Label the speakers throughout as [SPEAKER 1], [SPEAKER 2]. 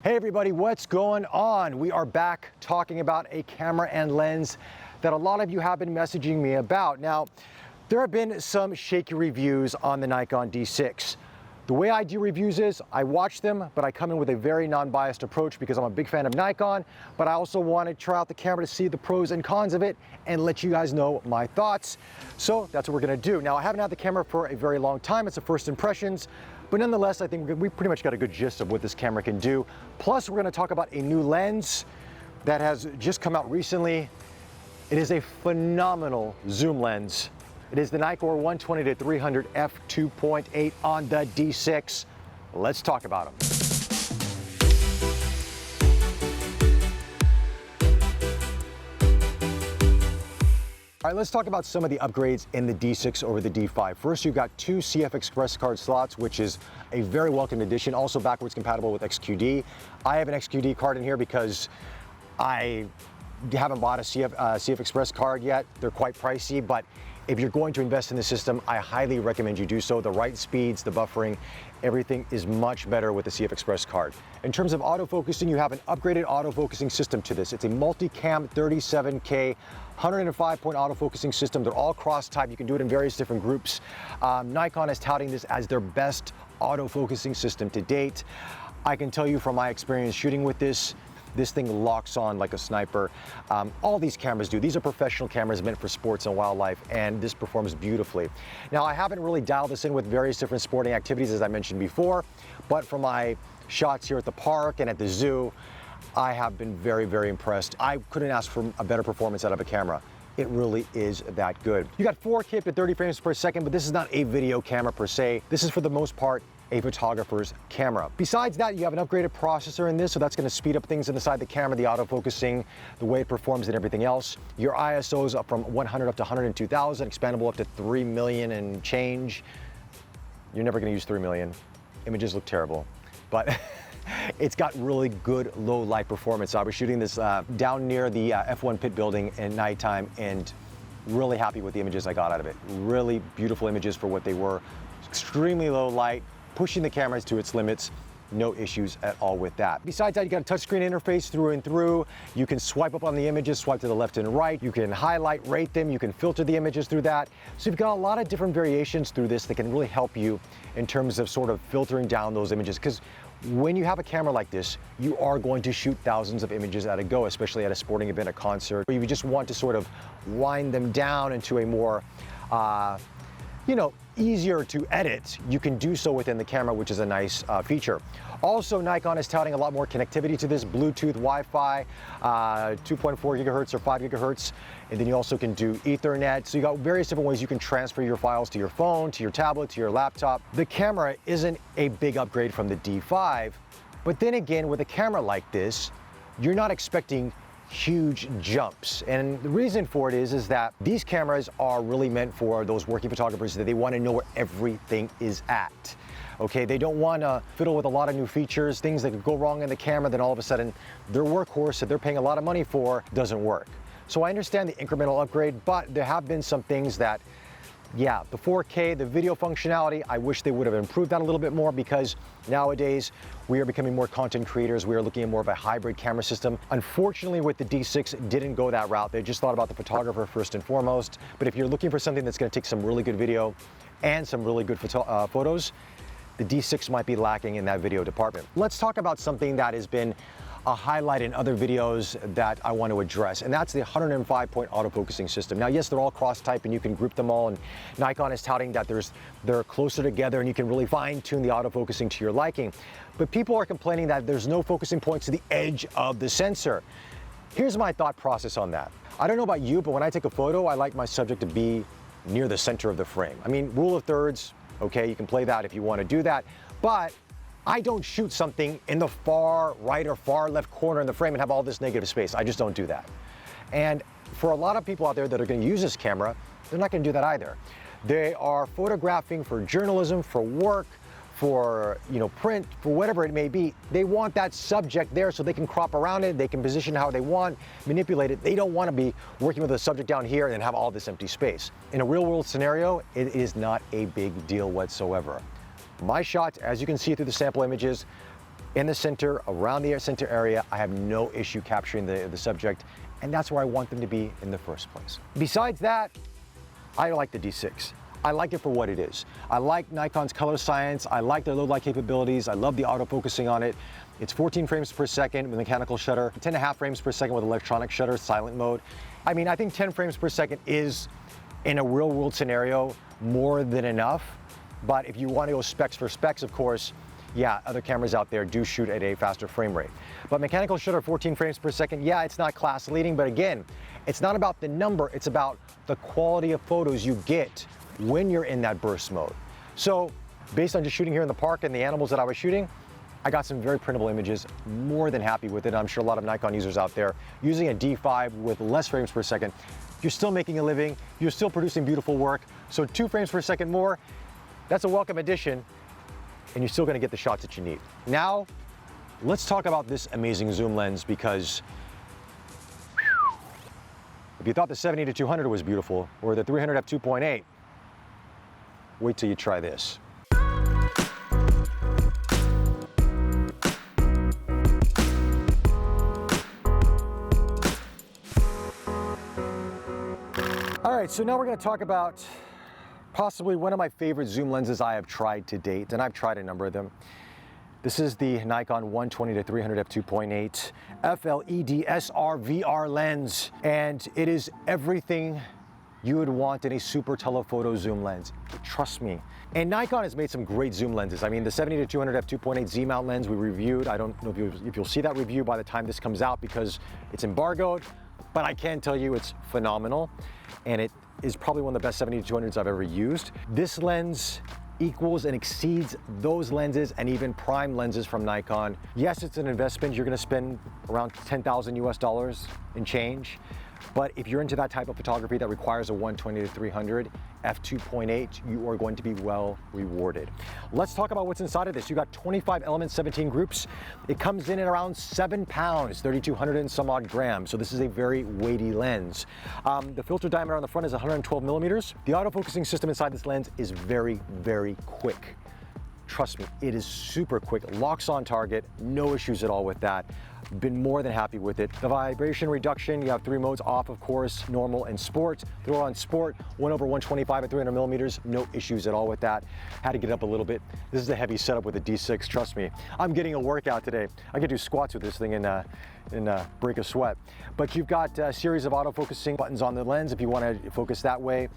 [SPEAKER 1] Hey everybody, what's going on? We are back talking about a camera and lens that a lot of you have been messaging me about. Now, there have been some shaky reviews on the Nikon D6. The way I do reviews is I watch them, but I come in with a very non-biased approach because I'm a big fan of Nikon, but I also want to try out the camera to see the pros and cons of it and let you guys know my thoughts. So that's what we're going to do. Now, I haven't had the camera for a very long time. It's the first impressions. But nonetheless, I think we pretty much got a good gist of what this camera can do. Plus, we're going to talk about a new lens that has just come out recently. It is a phenomenal zoom lens. It is the Nikkor 120-300 F2.8 on the D6. Let's talk about them. All right, let's talk about some of the upgrades in the D6 over the D5. First, you've got two CF Express card slots, which is a very welcome addition, also backwards compatible with XQD. I have an XQD card in here because I haven't bought a CF Express card yet. They're quite pricey, but if you're going to invest in the system, I highly recommend you do so. The right speeds, the buffering, everything is much better with the CF Express card. In terms of autofocusing, you have an upgraded autofocusing system to this. It's a multi-cam 37K, 105-point autofocusing system. They're all cross-type. You can do it in various different groups. Nikon is touting this as their best autofocusing system to date. I can tell you from my experience shooting with this thing locks on like a sniper. All these cameras do. These are professional cameras meant for sports and wildlife, and this performs beautifully. Now, I haven't really dialed this in with various different sporting activities, as I mentioned before, but for my shots here at the park and at the zoo, I have been very, very impressed. I couldn't ask for a better performance out of a camera. It really is that good. You got 4K up to 30 frames per second, but this is not a video camera per se. This is for the most part a photographer's camera. Besides that, you have an upgraded processor in this, so that's going to speed up things inside the camera, the autofocusing, the way it performs and everything else. Your ISO is up from 100 up to 102,000, expandable up to 3 million and change. You're never going to use 3 million. Images look terrible, but it's got really good low light performance. I was shooting this down near the F1 pit building at nighttime and really happy with the images I got out of it. Really beautiful images for what they were. Extremely low light, pushing the cameras to its limits. No issues at all with that. Besides that, you got a touchscreen interface through and through. You can swipe up on the images, swipe to the left and right. You can highlight, rate them. You can filter the images through that. So you've got a lot of different variations through this that can really help you in terms of sort of filtering down those images. Because when you have a camera like this, you are going to shoot thousands of images at a go, especially at a sporting event, a concert, where you just want to sort of wind them down into a more, easier to edit. You can do so within the camera, which is a nice feature. Also, Nikon is touting a lot more connectivity to this, Bluetooth, Wi-Fi, 2.4 gigahertz or 5 gigahertz, and then you also can do Ethernet. So you got various different ways you can transfer your files to your phone, to your tablet, to your laptop. The camera isn't a big upgrade from the D5, but then again, with a camera like this, you're not expecting huge jumps. And the reason for it is that these cameras are really meant for those working photographers that they want to know where everything is at. Okay, they don't want to fiddle with a lot of new features, things that could go wrong in the camera, then all of a sudden their workhorse that they're paying a lot of money for doesn't work. So I understand the incremental upgrade, but there have been some things that, yeah, the 4K, the video functionality, I wish they would have improved that a little bit more, because nowadays we are becoming more content creators. We are looking at more of a hybrid camera system. Unfortunately, with the D6, it didn't go that route. They just thought about the photographer first and foremost. But if you're looking for something that's going to take some really good video and some really good photos, the D6 might be lacking in that video department. Let's talk about something that has been a highlight in other videos that I want to address, and that's the 105-point autofocusing system. Now, yes, they're all cross-type and you can group them all, and Nikon is touting that they're closer together and you can really fine-tune the autofocusing to your liking. But people are complaining that there's no focusing points to the edge of the sensor. Here's my thought process on that. I don't know about you, but when I take a photo, I like my subject to be near the center of the frame. I mean, rule of thirds, okay, you can play that if you want to do that, but I don't shoot something in the far right or far left corner in the frame and have all this negative space. I just don't do that. And for a lot of people out there that are going to use this camera, they're not going to do that either. They are photographing for journalism, for work, for print, for whatever it may be. They want that subject there so they can crop around it, they can position how they want, manipulate it. They don't want to be working with a subject down here and then have all this empty space. In a real world scenario, it is not a big deal whatsoever. My shots, as you can see through the sample images, in the center, around the center area, I have no issue capturing the subject, and that's where I want them to be in the first place. Besides that, I like the D6. I like it for what it is. I like Nikon's color science. I like their low light capabilities. I love the autofocusing on it. It's 14 frames per second with mechanical shutter, 10.5 frames per second with electronic shutter, silent mode. I mean, I think 10 frames per second is, in a real world scenario, more than enough. But if you want to go specs for specs, of course, yeah, other cameras out there do shoot at a faster frame rate. But mechanical shutter 14 frames per second, yeah, it's not class leading, but again, it's not about the number, it's about the quality of photos you get when you're in that burst mode. So based on just shooting here in the park and the animals that I was shooting, I got some very printable images, more than happy with it. I'm sure a lot of Nikon users out there using a D5 with less frames per second, you're still making a living, you're still producing beautiful work. So 2 frames per second more, that's a welcome addition, and you're still gonna get the shots that you need. Now, let's talk about this amazing zoom lens, because if you thought the 70-200 was beautiful, or the 300 f2.8, wait till you try this. All right, so now we're gonna talk about possibly one of my favorite zoom lenses I have tried to date, and I've tried a number of them. This is the Nikon 120-300 f2.8 FLED SR VR lens, and it is everything you would want in a super telephoto zoom lens. Trust me. And Nikon has made some great zoom lenses. I mean, the 70-200 f2.8 Z mount lens we reviewed. I don't know if you'll see that review by the time this comes out because it's embargoed, but I can tell you it's phenomenal, and it is probably one of the best 70-200s I've ever used. This lens equals and exceeds those lenses and even prime lenses from Nikon. Yes, it's an investment. You're gonna spend around 10,000 US dollars in change. But if you're into that type of photography that requires a 120-300 f2.8, you are going to be well rewarded. Let's talk about what's inside of this. You got 25 elements, 17 groups. It comes in at around 7 pounds, 3,200 and some odd grams. So this is a very weighty lens. The filter diameter on the front is 112 millimeters. The autofocusing system inside this lens is very, very quick. Trust me, it is super quick, locks on target, no issues at all with that. Been more than happy with it. The vibration reduction, you have 3 modes: off, of course, normal, and sport. Throw on sport, 1/125 at 300 millimeters, no issues at all with that. Had to get up a little bit. This is a heavy setup with the D6, trust me. I'm getting a workout today. I can do squats with this thing in break a sweat. But you've got a series of autofocusing buttons on the lens if you want to focus that way.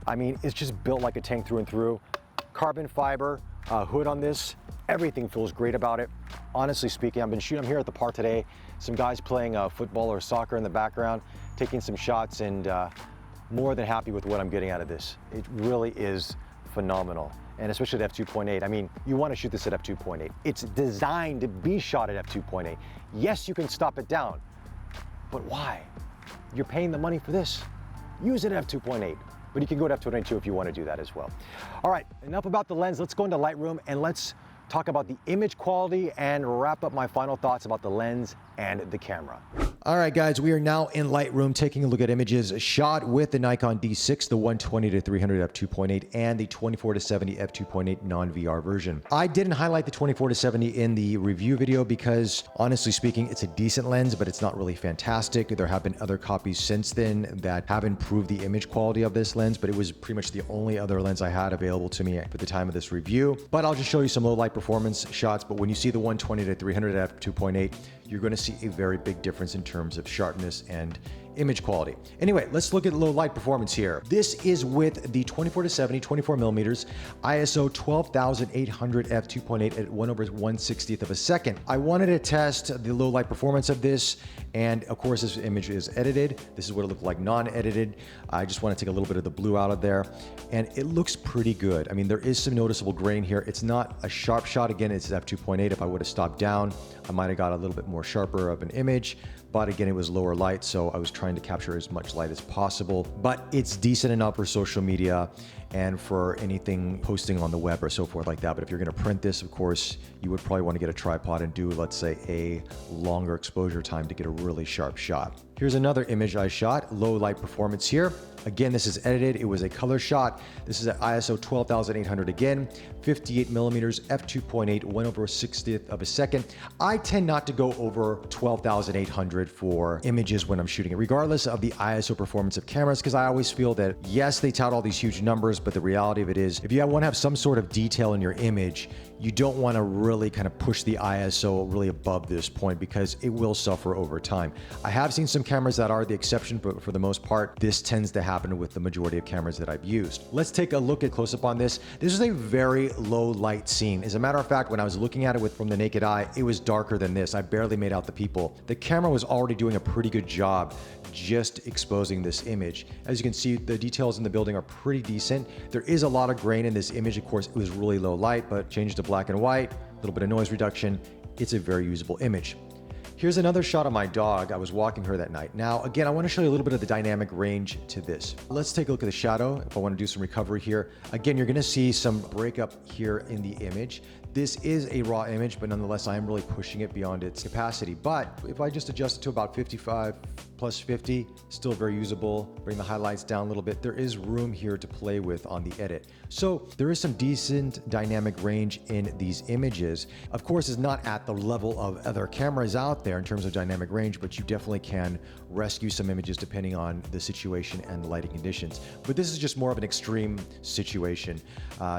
[SPEAKER 1] I mean, it's just built like a tank through and through. Carbon fiber hood on this. Everything feels great about it. Honestly speaking, I'm here at the park today. Some guys playing football or soccer in the background, taking some shots, and more than happy with what I'm getting out of this. It really is phenomenal. And especially at f2.8. I mean, you want to shoot this at f2.8. It's designed to be shot at f2.8. Yes, you can stop it down, but why? You're paying the money for this. Use it at f2.8. But you can go to f2.8 if you want to do that as well. All right, enough about the lens. Let's go into Lightroom and let's talk about the image quality and wrap up my final thoughts about the lens and the camera. All right, guys, we are now in Lightroom taking a look at images shot with the Nikon D6, the 120-300 f2.8, and the 24-70 f2.8 non-VR version. I didn't highlight the 24-70 in the review video because, honestly speaking, it's a decent lens, but it's not really fantastic. There have been other copies since then that have improved the image quality of this lens, but it was pretty much the only other lens I had available to me at the time of this review. But I'll just show you some low light performance shots. But when you see the 120-300 f2.8, you're going to see a very big difference in terms of sharpness and image quality. Anyway, let's look at low light performance here. This is with the 24-70, 24 millimeters, ISO 12,800 f2.8 at 1/160th of a second. I wanted to test the low light performance of this, and of course this image is edited. This is what it looked like non-edited. I just want to take a little bit of the blue out of there, and it looks pretty good. I mean, there is some noticeable grain here. It's not a sharp shot. Again, it's f2.8. If I would have stopped down, I might have got a little bit more sharper of an image, but again, it was lower light, so I was trying to capture as much light as possible. But it's decent enough for social media, and for anything posting on the web or so forth like that. But if you're gonna print this, of course, you would probably wanna get a tripod and do, let's say, a longer exposure time to get a really sharp shot. Here's another image I shot, low light performance here. Again, this is edited. It was a color shot. This is at ISO 12,800 again, 58mm F2.8, 1/60th of a second. I tend not to go over 12,800 for images when I'm shooting it, regardless of the ISO performance of cameras, because I always feel that, yes, they tout all these huge numbers, but the reality of it is, if you want to have some sort of detail in your image, you don't want to really kind of push the ISO really above this point because it will suffer over time. I have seen some cameras that are the exception, but for the most part, this tends to happen with the majority of cameras that I've used. Let's take a look at close-up on this. This is a very low light scene. As a matter of fact, when I was looking at it from the naked eye, it was darker than this. I barely made out the people. The camera was already doing a pretty good job just exposing this image. As you can see, the details in the building are pretty decent. There is a lot of grain in this image. Of course, it was really low light, but changed to black and white, a little bit of noise reduction. It's a very usable image. Here's another shot of my dog. I was walking her that night. Now, again, I want to show you a little bit of the dynamic range to this. Let's take a look at the shadow. If I want to do some recovery here, again, you're going to see some breakup here in the image. This is a raw image, but nonetheless, I am really pushing it beyond its capacity. But if I just adjust it to about 55 plus 50, still very usable. Bring the highlights down a little bit. There is room here to play with on the edit. So there is some decent dynamic range in these images. Of course, it's not at the level of other cameras out there in terms of dynamic range, but you definitely can rescue some images depending on the situation and the lighting conditions. But this is just more of an extreme situation,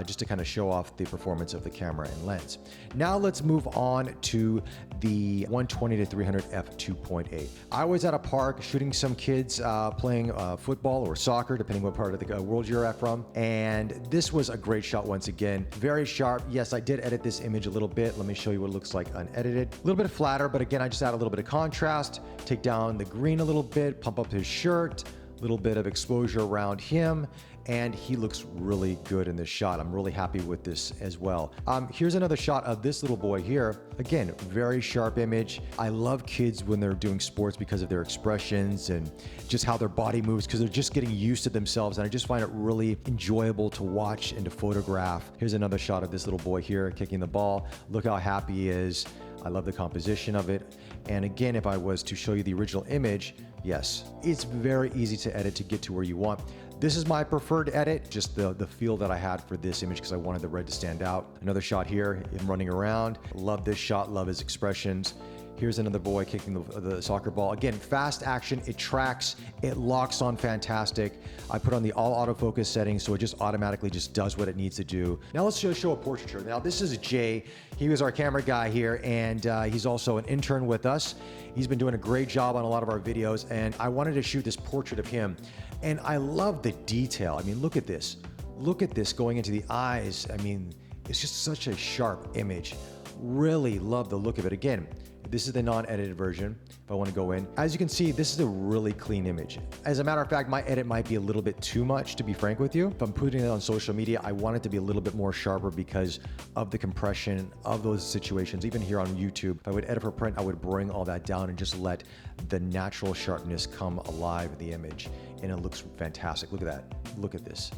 [SPEAKER 1] just to kind of show off the performance of the camera and lens. Now let's move on to the 120-300 F2.8. I was at a park shooting some kids playing football or soccer, depending what part of the world you're at from. And this was a great shot once again. Very sharp. Yes, I did edit this image a little bit. Let me show you what it looks like unedited. A little bit flatter, but again, I just add a little bit of contrast, take down the green a little bit, pump up his shirt, a little bit of exposure around him, and he looks really good in this shot. I'm really happy with this as well. Here's another shot of this little boy here. Again, very sharp image. I love kids when they're doing sports because of their expressions and just how their body moves, because they're just getting used to themselves, and I just find it really enjoyable to watch and to photograph. Here's another shot of this little boy here kicking the ball. Look how happy he is. I love the composition of it. And again, if I was to show you the original image, yes, it's very easy to edit to get to where you want. This is my preferred edit, just the feel that I had for this image because I wanted the red to stand out. Another shot here, him running around. Love this shot, love his expressions. Here's another boy kicking the soccer ball. Again, fast action, it tracks, it locks on fantastic. I put on the all autofocus setting, so it just automatically just does what it needs to do. Now let's just show a portraiture. Now this is Jay. He was our camera guy here, and he's also an intern with us. He's been doing a great job on a lot of our videos, and I wanted to shoot this portrait of him. And I love the detail. I mean, look at this. Look at this going into the eyes. I mean, it's just such a sharp image. Really love the look of it. Again, this is the non-edited version, if I want to go in. As you can see, this is a really clean image. As a matter of fact, my edit might be a little bit too much, to be frank with you. If I'm putting it on social media, I want it to be a little bit more sharper because of the compression of those situations. Even here on YouTube, if I would edit for print, I would bring all that down and just let the natural sharpness come alive in the image. And it looks fantastic. Look at that. Look at this.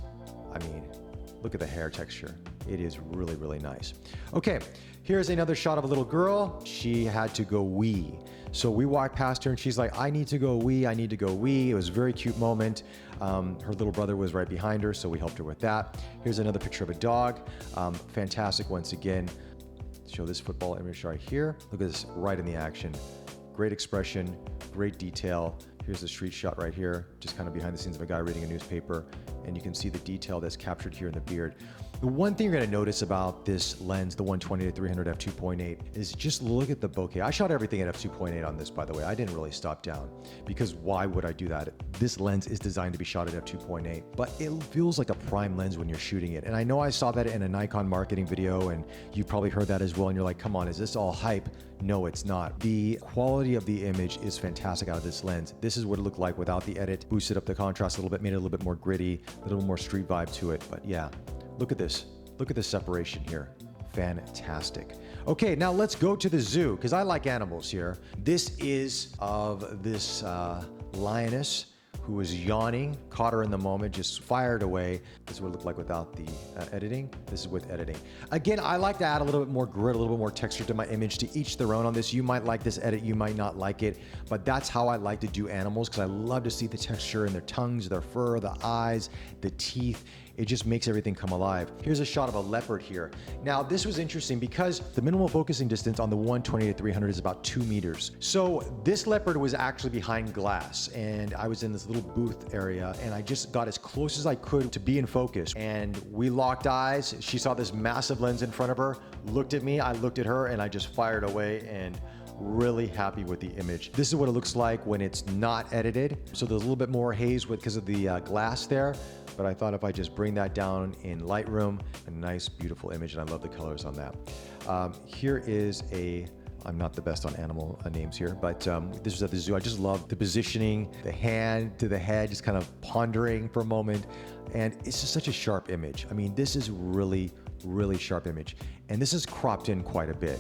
[SPEAKER 1] I mean, look at the hair texture. It is really, really nice. Okay, here's another shot of a little girl. She had to go wee. So we walked past her and she's like, I need to go wee, I need to go wee. It was a very cute moment. Her little brother was right behind her, so we helped her with that. Here's another picture of a dog. Fantastic once again. Show this football image right here. Look at this, right in the action. Great expression, great detail. Here's the street shot right here, just kind of behind the scenes of a guy reading a newspaper, and you can see the detail that's captured here in the beard. The one thing you're gonna notice about this lens, the 120-300 F2.8, is just look at the bokeh. I shot everything at F2.8 on this, by the way. I didn't really stop down, because why would I do that? This lens is designed to be shot at F2.8, but it feels like a prime lens when you're shooting it. And I know I saw that in a Nikon marketing video, and you probably heard that as well, and you're like, come on, is this all hype? No, it's not. The quality of the image is fantastic out of this lens. This is what it looked like without the edit. Boosted up the contrast a little bit, made it a little bit more gritty, a little more street vibe to it. But yeah, look at this. Look at the separation here. Fantastic. Okay, now let's go to the zoo, because I like animals here. This is of this lioness who was yawning, caught her in the moment, just fired away. This is what it looked like without the editing. This is with editing. Again, I like to add a little bit more grit, a little bit more texture to my image, to each their own on this. You might like this edit, you might not like it, but that's how I like to do animals, because I love to see the texture in their tongues, their fur, the eyes, the teeth. It just makes everything come alive. Here's a shot of a leopard here. Now, this was interesting because the minimal focusing distance on the 120-300 is about 2 meters. So this leopard was actually behind glass, and I was in this little booth area, and I just got as close as I could to be in focus. And we locked eyes. She saw this massive lens in front of her, looked at me, I looked at her, and I just fired away, and really happy with the image. This is what it looks like when it's not edited. So there's a little bit more haze because of the glass there, but I thought if I just bring that down in Lightroom, a nice, beautiful image, and I love the colors on that. Here is I'm not the best on animal names here, but this was at the zoo. I just love the positioning, the hand to the head, just kind of pondering for a moment. And it's just such a sharp image. I mean, this is really, really sharp image. And this is cropped in quite a bit.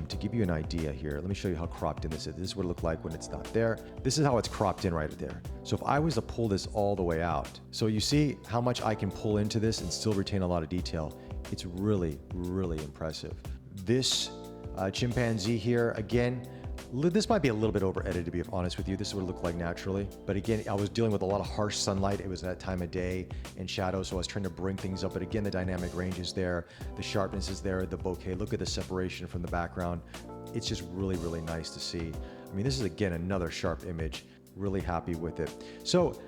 [SPEAKER 1] To give you an idea here, let me show you how cropped in this is. This is what it looked like when it's not there. This is how it's cropped in right there. So if I was to pull this all the way out, so you see how much I can pull into this and still retain a lot of detail. It's really, really impressive. This chimpanzee here, again, this might be a little bit over edited, to be honest with you. This is what it looked like naturally. But again, I was dealing with a lot of harsh sunlight. It was that time of day and shadow, so I was trying to bring things up. But again, the dynamic range is there. The sharpness is there, the bokeh. Look at the separation from the background. It's just really, really nice to see. I mean, this is, again, another sharp image. Really happy with it. So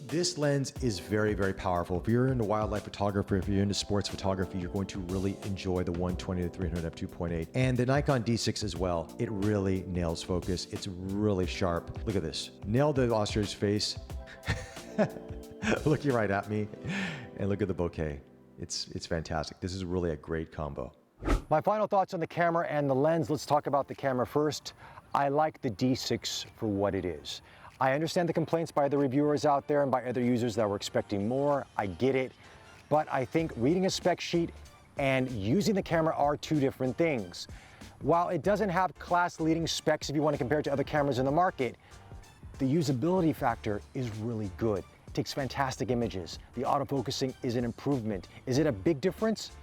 [SPEAKER 1] this lens is very, very powerful. If you're into wildlife photography, if you're into sports photography, you're going to really enjoy the 120-300 f2.8 and the Nikon D6 as well. It really nails focus. It's really sharp. Look at this. Nailed the ostrich face. Looking right at me. And look at the bokeh. It's fantastic. This is really a great combo. My final thoughts on the camera and the lens. Let's talk about the camera first. I like the D6 for what it is. I understand the complaints by the reviewers out there and by other users that were expecting more. I get it. But I think reading a spec sheet and using the camera are two different things. While it doesn't have class-leading specs if you want to compare it to other cameras in the market, the usability factor is really good. It takes fantastic images. The autofocusing is an improvement. Is it a big difference?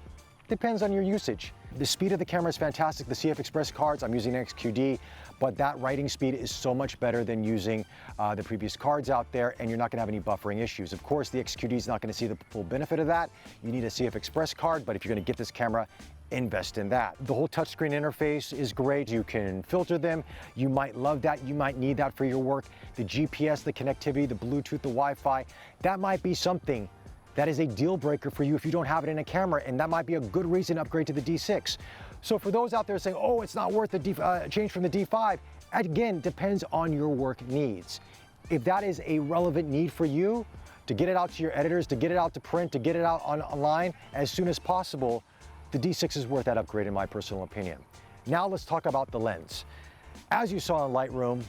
[SPEAKER 1] Depends on your usage. The speed of the camera is fantastic. The CF Express cards, I'm using XQD, but that writing speed is so much better than using the previous cards out there, and you're not gonna have any buffering issues. Of course, the XQD is not gonna see the full benefit of that. You need a CF Express card, but if you're gonna get this camera, invest in that. The whole touchscreen interface is great. You can filter them. You might love that. You might need that for your work. The GPS, the connectivity, the Bluetooth, the Wi-Fi, that might be something that is a deal breaker for you if you don't have it in a camera, and that might be a good reason to upgrade to the D6. So for those out there saying, oh, it's not worth the change from the D5, again, depends on your work needs. If that is a relevant need for you, to get it out to your editors, to get it out to print, to get it out online as soon as possible, the D6 is worth that upgrade in my personal opinion. Now let's talk about the lens. As you saw in Lightroom,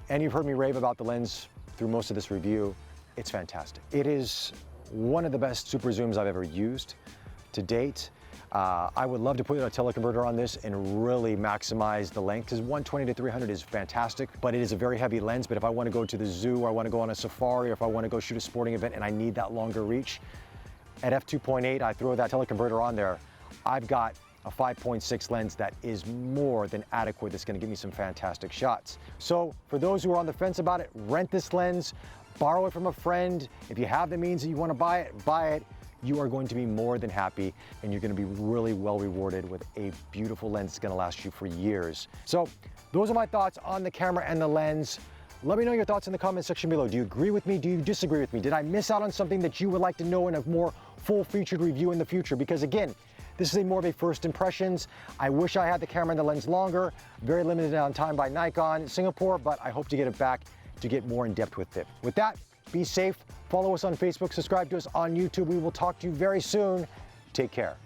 [SPEAKER 1] and you've heard me rave about the lens through most of this review, it's fantastic. It is one of the best super zooms I've ever used to date. I would love to put a teleconverter on this and really maximize the length, because 120-300 is fantastic, but it is a very heavy lens. But if I want to go to the zoo, or I want to go on a safari, or if I want to go shoot a sporting event and I need that longer reach, at f2.8, I throw that teleconverter on there. I've got a 5.6 lens that is more than adequate. That's going to give me some fantastic shots. So for those who are on the fence about it, rent this lens, borrow it from a friend. If you have the means and you want to buy it, buy it. You are going to be more than happy, and you're going to be really well rewarded with a beautiful lens that's going to last you for years. So those are my thoughts on the camera and the lens. Let me know your thoughts in the comment section below. Do you agree with me? Do you disagree with me? Did I miss out on something that you would like to know in a more full-featured review in the future? Because again, this is more of a first impressions. I wish I had the camera and the lens longer. Very limited on time by Nikon Singapore, but I hope to get it back to get more in depth with it. With that, be safe. Follow us on Facebook. Subscribe to us on YouTube. We will talk to you very soon. Take care.